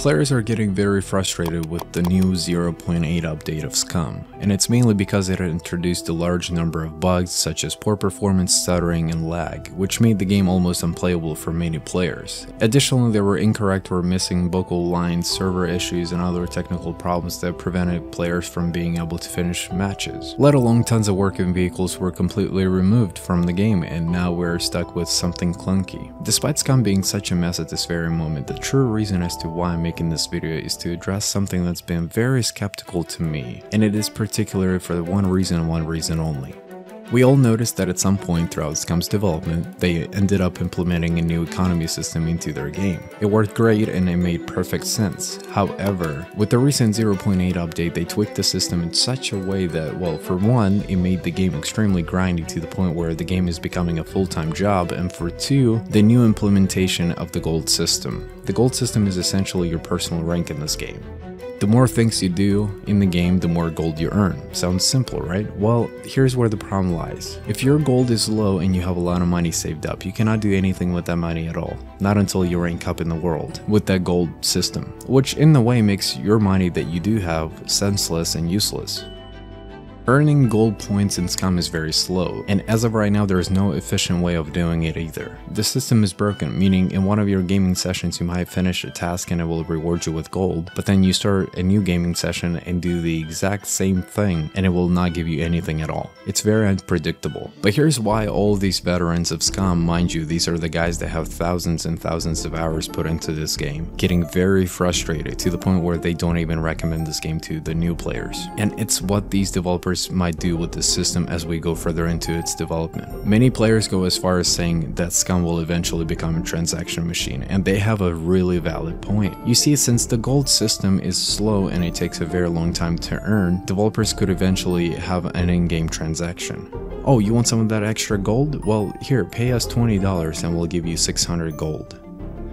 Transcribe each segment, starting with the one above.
Players are getting very frustrated with the new 0.8 update of Scum, and it's mainly because it introduced a large number of bugs such as poor performance, stuttering, and lag, which made the game almost unplayable for many players. Additionally, there were incorrect or missing vocal lines, server issues, and other technical problems that prevented players from being able to finish matches. Let alone tons of working vehicles were completely removed from the game, and now we're stuck with something clunky. Despite Scum being such a mess at this very moment, the true reason as to why I'm making this video is to address something that's been very skeptical to me, and it is particularly for the one reason and one reason only. We all noticed that at some point throughout Scum's development, they ended up implementing a new economy system into their game. It worked great and it made perfect sense. However, with the recent 0.8 update, they tweaked the system in such a way that, well, for one, it made the game extremely grindy to the point where the game is becoming a full-time job, and for two, the new implementation of the gold system. The gold system is essentially your personal rank in this game. The more things you do in the game, the more gold you earn. Sounds simple, right? Well, here's where the problem lies. If your gold is low and you have a lot of money saved up, you cannot do anything with that money at all. Not until you rank up in the world with that gold system, which in a way makes your money that you do have senseless and useless. Earning gold points in Scum is very slow, and as of right now there is no efficient way of doing it either. The system is broken, meaning in one of your gaming sessions you might finish a task and it will reward you with gold, but then you start a new gaming session and do the exact same thing and it will not give you anything at all. It's very unpredictable. But here's why all these veterans of Scum, mind you, these are the guys that have thousands and thousands of hours put into this game, getting very frustrated to the point where they don't even recommend this game to the new players. And it's what these developers might do with the system as we go further into its development. Many players go as far as saying that Scum will eventually become a transaction machine, and they have a really valid point. You see, since the gold system is slow and it takes a very long time to earn, developers could eventually have an in-game transaction. Oh, you want some of that extra gold? Well, here, pay us $20 and we'll give you 600 gold.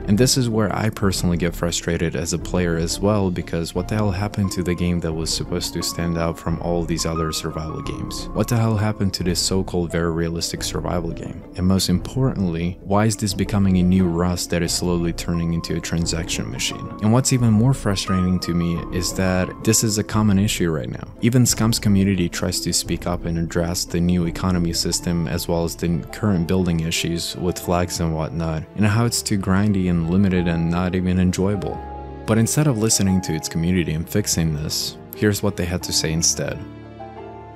And this is where I personally get frustrated as a player as well, because what the hell happened to the game that was supposed to stand out from all these other survival games? What the hell happened to this so-called very realistic survival game? And most importantly, why is this becoming a new Rust that is slowly turning into a transaction machine? And what's even more frustrating to me is that this is a common issue right now. Even Scum's community tries to speak up and address the new economy system as well as the current building issues with flags and whatnot, and how it's too grindy and limited and not even enjoyable. But instead of listening to its community and fixing this, here's what they had to say instead.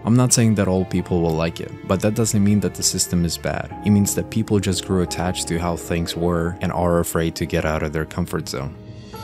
I'm not saying that all people will like it, but that doesn't mean that the system is bad. It means that people just grew attached to how things were and are afraid to get out of their comfort zone.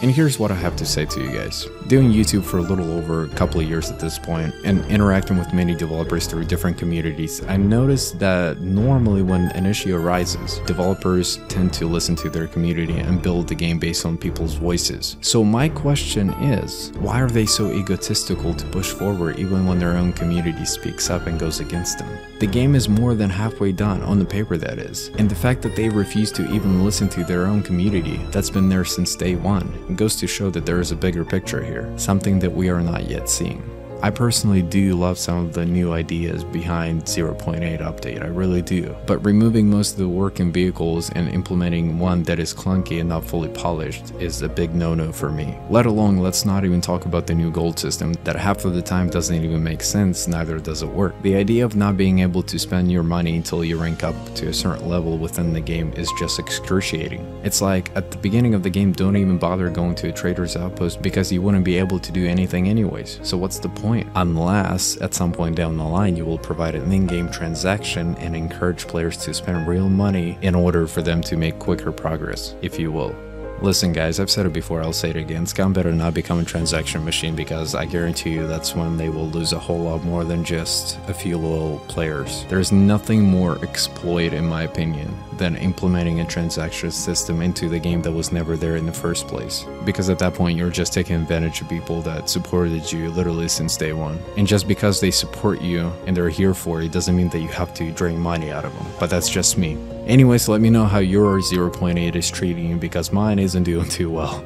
And here's what I have to say to you guys. Doing YouTube for a little over a couple of years at this point, and interacting with many developers through different communities, I noticed that normally when an issue arises, developers tend to listen to their community and build the game based on people's voices. So my question is, why are they so egotistical to push forward even when their own community speaks up and goes against them? The game is more than halfway done, on the paper that is, and the fact that they refuse to even listen to their own community that's been there since day one, it goes to show that there is a bigger picture here, something that we are not yet seeing. I personally do love some of the new ideas behind 0.8 update, I really do, but removing most of the working vehicles and implementing one that is clunky and not fully polished is a big no-no for me. Let alone, let's not even talk about the new gold system that half of the time doesn't even make sense, neither does it work. The idea of not being able to spend your money until you rank up to a certain level within the game is just excruciating. It's like, at the beginning of the game, don't even bother going to a trader's outpost because you wouldn't be able to do anything anyways, so what's the point? Unless at some point down the line you will provide an in-game transaction and encourage players to spend real money in order for them to make quicker progress, if you will. Listen guys, I've said it before, I'll say it again, Scum better not become a transaction machine, because I guarantee you that's when they will lose a whole lot more than just a few little players. There's nothing more exploit, in my opinion, than implementing a transaction system into the game that was never there in the first place. Because at that point you're just taking advantage of people that supported you literally since day one. And just because they support you and they're here for you doesn't mean that you have to drain money out of them. But that's just me. Anyways, let me know how your 0.8 is treating you, because mine isn't doing too well.